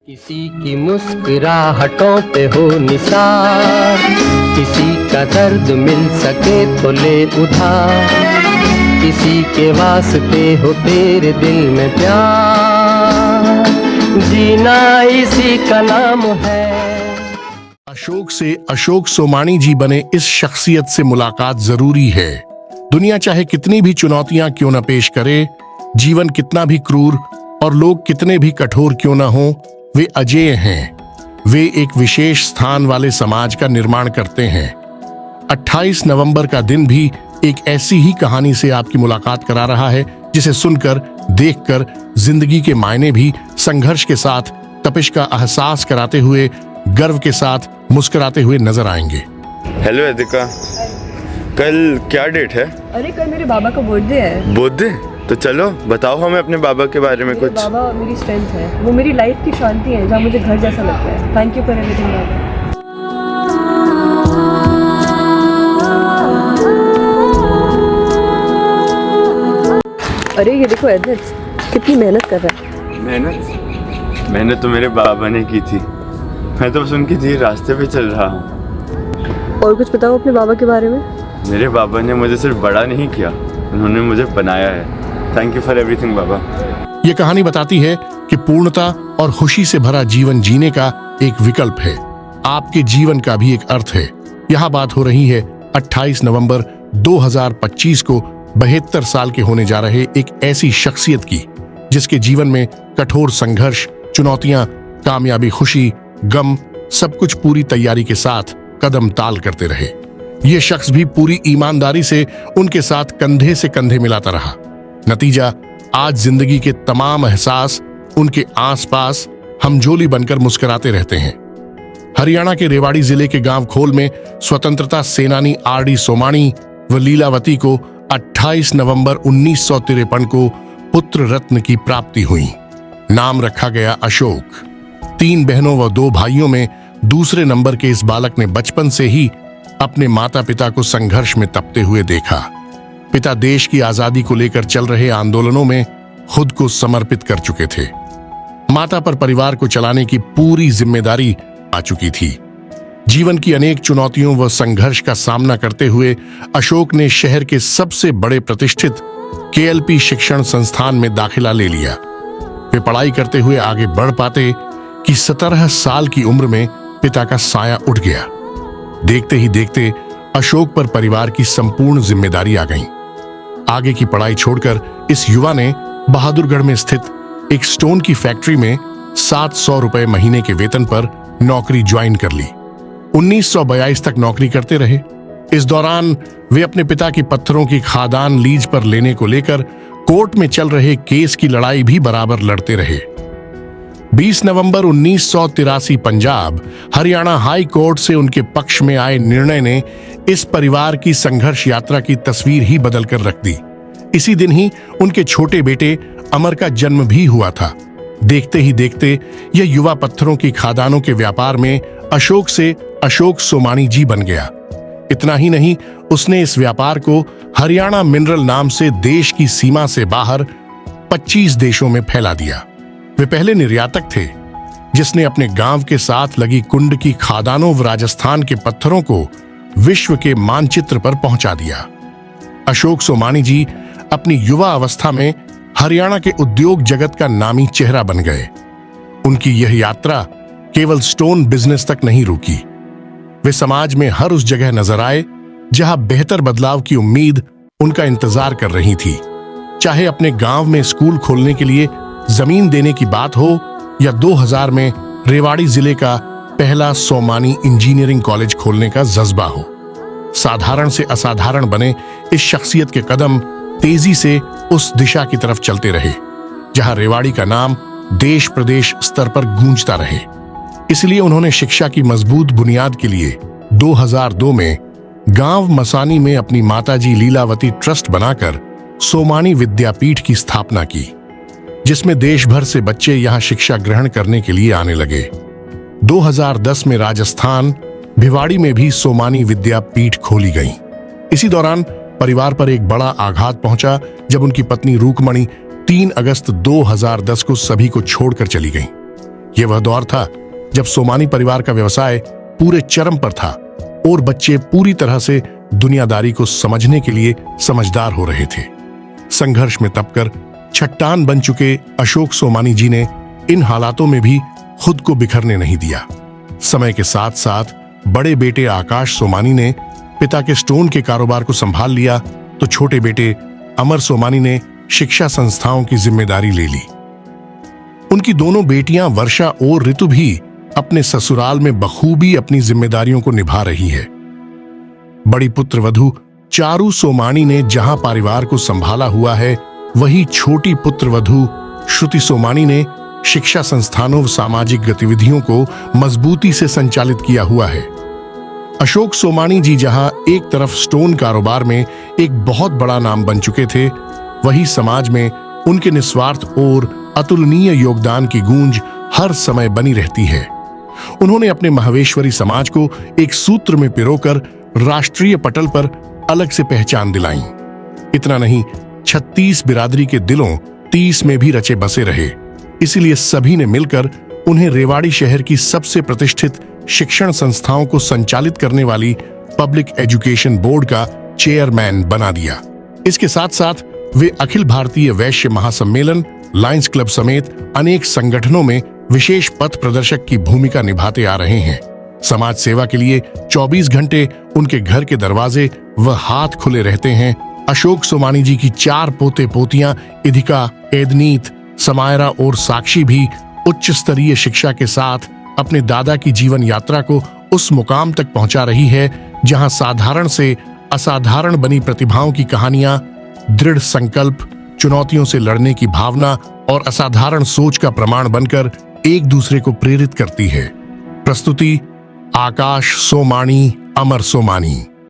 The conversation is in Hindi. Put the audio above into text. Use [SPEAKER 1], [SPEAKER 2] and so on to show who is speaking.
[SPEAKER 1] किसी की मुस्कुराहटों पे हो निसार, किसी का दर्द मिल सके तो ले उधार, किसी के वास्ते हो तेरे दिल में प्यार, जीना इसी का नाम है।
[SPEAKER 2] अशोक से अशोक सोमानी जी बने इस शख्सियत से मुलाकात जरूरी है। दुनिया चाहे कितनी भी चुनौतियां क्यों न पेश करे, जीवन कितना भी क्रूर और लोग कितने भी कठोर क्यों न हो, वे अजेय हैं। वे एक विशेष स्थान वाले समाज का निर्माण करते हैं। 28 नवंबर का दिन भी एक ऐसी ही कहानी से आपकी मुलाकात करा रहा है, जिसे सुनकर, देखकर जिंदगी के मायने भी संघर्ष के साथ, तपिश का एहसास कराते हुए, गर्व के साथ मुस्कुराते हुए नजर आएंगे।
[SPEAKER 3] हेलो अदिका, कल क्या डेट है?
[SPEAKER 4] अरे कल मेरे बाबा का बर्थडे है।
[SPEAKER 3] बर्थडे? तो चलो बताओ हमें अपने बाबा के बारे में कुछ।
[SPEAKER 4] बाबा मेरी स्ट्रेंथ है, वो मेरी लाइफ की शांति है, जहाँ मुझे घर जैसा लगता है। थैंक यू फॉर एवरीथिंग बाबा। अरे ये देखो एडनेट्स, कितनी मेहनत कर रहा है।
[SPEAKER 3] मेहनत तो मेरे बाबा ने की थी, मैं तो बस उनकी धीरे रास्ते पे चल रहा हूँ।
[SPEAKER 4] और कुछ बताओ अपने बाबा के बारे में।
[SPEAKER 3] मेरे बाबा ने मुझे सिर्फ बड़ा नहीं किया, उन्होंने मुझे बनाया है। थैंक यू फॉर एवरीथिंग बाबा।
[SPEAKER 2] ये कहानी बताती है कि पूर्णता और खुशी से भरा जीवन जीने का एक विकल्प है। आपके जीवन का भी एक अर्थ है। यहाँ बात हो रही है 28 नवंबर 2025 को 72 साल के होने जा रहे एक ऐसी शख्सियत की, जिसके जीवन में कठोर संघर्ष, चुनौतियां, कामयाबी, खुशी, गम, सब कुछ पूरी तैयारी के साथ कदम ताल करते रहे। ये शख्स भी पूरी ईमानदारी से उनके साथ कंधे से कंधे मिलाता रहा। नतीजा, आज जिंदगी के तमाम एहसास उनके आसपास हमजोली बनकर मुस्कुराते रहते हैं। हरियाणा के रेवाड़ी जिले के गांव खोल में स्वतंत्रता सेनानी आर.डी. सोमानी व लीलावती को 28 नवंबर 1953 को पुत्र रत्न की प्राप्ति हुई। नाम रखा गया अशोक। 3 बहनों व 2 भाइयों में दूसरे नंबर के इस बालक ने बचपन से ही अपने माता पिता को संघर्ष में तपते हुए देखा। पिता देश की आजादी को लेकर चल रहे आंदोलनों में खुद को समर्पित कर चुके थे। माता पर परिवार को चलाने की पूरी जिम्मेदारी आ चुकी थी। जीवन की अनेक चुनौतियों व संघर्ष का सामना करते हुए अशोक ने शहर के सबसे बड़े प्रतिष्ठित केएलपी शिक्षण संस्थान में दाखिला ले लिया। वे पढ़ाई करते हुए आगे बढ़ पाते कि 17 साल की उम्र में पिता का साया उठ गया। देखते ही देखते अशोक पर परिवार की संपूर्ण जिम्मेदारी आ गई। आगे की पढ़ाई छोड़कर इस युवा ने बहादुरगढ़ में स्थित एक स्टोन की फैक्ट्री में 700 रुपए महीने के वेतन पर नौकरी ज्वाइन कर ली। 1942 तक नौकरी करते रहे। इस दौरान वे अपने पिता की पत्थरों की खादान लीज पर लेने को लेकर कोर्ट में चल रहे केस की लड़ाई भी बराबर लड़ते रहे। 20 नवंबर 1983 पंजाब हरियाणा हाई कोर्ट से उनके पक्ष में आए निर्णय ने इस परिवार की संघर्ष यात्रा की तस्वीर ही बदल कर रख दी। इसी दिन ही उनके छोटे बेटे अमर का जन्म भी हुआ था। देखते ही देखते यह युवा पत्थरों की खादानों के व्यापार में अशोक से अशोक सोमानी जी बन गया। इतना ही नहीं, उसने इस व्यापार को हरियाणा मिनरल नाम से देश की सीमा से बाहर 25 देशों में फैला दिया। वे पहले निर्यातक थे, जिसने अपने गांव के साथ लगी कुंड की खादानों व राजस्थान के पत्थरों को विश्व के मानचित्र पर पहुंचा दिया। अशोक सोमानी जी अपनी युवा अवस्था में हरियाणा के उद्योग जगत का नामी चेहरा बन गए। उनकी यह यात्रा केवल स्टोन बिजनेस तक नहीं रुकी। वे समाज में हर उस जगह नजर आए जहां बेहतर बदलाव की उम्मीद उनका इंतजार कर रही थी। चाहे अपने गांव में स्कूल खोलने के लिए जमीन देने की बात हो, या 2000 में रेवाड़ी जिले का पहला सोमानी इंजीनियरिंग कॉलेज खोलने का जज्बा हो। साधारण से असाधारण बने इस शख्सियत के कदम तेजी से उस दिशा की तरफ चलते रहे जहां रेवाड़ी का नाम देश प्रदेश स्तर पर गूंजता रहे। इसलिए उन्होंने शिक्षा की मजबूत बुनियाद के लिए 2002 में गांव मसानी में अपनी माताजी लीलावती ट्रस्ट बनाकर सोमानी विद्यापीठ की स्थापना की, जिसमें देश भर से बच्चे यहां शिक्षा ग्रहण करने के लिए आने लगे। 2010 में राजस्थान भिवाड़ी में भी सोमानी विद्यापीठ खोली गई। इसी दौरान परिवार पर एक बड़ा आघात पहुंचा जब उनकी पत्नी रूकमणि 3 अगस्त 2010 को सभी को छोड़कर चली गईं। यह वह दौर था जब सोमानी परिवार का व्यवसाय पूरे चरम पर था और बच्चे पूरी तरह से दुनियादारी को समझने के लिए समझदार हो रहे थे। संघर्ष में तपकर चट्टान बन चुके अशोक सोमानी जी ने इन हालातों में भी खुद को बिखरने नहीं दिया। समय के साथ साथ बड़े बेटे आकाश सोमानी ने पिता के स्टोन के कारोबार को संभाल लिया तो छोटे बेटे अमर सोमानी ने शिक्षा संस्थाओं की जिम्मेदारी ले ली। उनकी दोनों बेटियां वर्षा और ऋतु भी अपने ससुराल में बखूबी अपनी जिम्मेदारियों को निभा रही है। बड़ी पुत्र वधू चारू सोमानी ने जहां परिवार को संभाला हुआ है, वहीं छोटी पुत्र वधू श्रुति सोमानी ने शिक्षा संस्थानों व सामाजिक गतिविधियों को मजबूती से संचालित किया हुआ है। अशोक सोमानी जी जहां एक तरफ स्टोन कारोबार में एक बहुत बड़ा नाम बन चुके थे, वहीं समाज में उनके निस्वार्थ और अतुलनीय योगदान की गूंज हर समय बनी रहती है। उन्होंने अपने महावेश्वरी समाज को एक सूत्र में पिरोकर राष्ट्रीय पटल पर अलग से पहचान दिलाई। इतना नहीं, 36 बिरादरी के दिलों 30 में भी रचे बसे रहे। इसीलिए सभी ने मिलकर उन्हें रेवाड़ी शहर की सबसे प्रतिष्ठित शिक्षण संस्थाओं को संचालित करने वाली पब्लिक एजुकेशन बोर्ड का चेयरमैन बना दिया। इसके साथ साथ वे अखिल भारतीय वैश्य महासम्मेलन, लायंस क्लब समेत अनेक संगठनों में विशेष पथ प्रदर्शक की भूमिका निभाते आ रहे हैं। समाज सेवा के लिए 24 घंटे उनके घर के दरवाजे व हाथ खुले रहते हैं। अशोक सोमानी जी की 4 पोते पोतियां इधिका, एदनीत, समायरा और साक्षी भी उच्च स्तरीय शिक्षा के साथ अपने दादा की जीवन यात्रा को उस मुकाम तक पहुंचा रही है जहां साधारण से असाधारण बनी प्रतिभाओं की कहानियां दृढ़ संकल्प, चुनौतियों से लड़ने की भावना और असाधारण सोच का प्रमाण बनकर एक दूसरे को प्रेरित करती है। प्रस्तुति आकाश सोमानी, अमर सोमानी।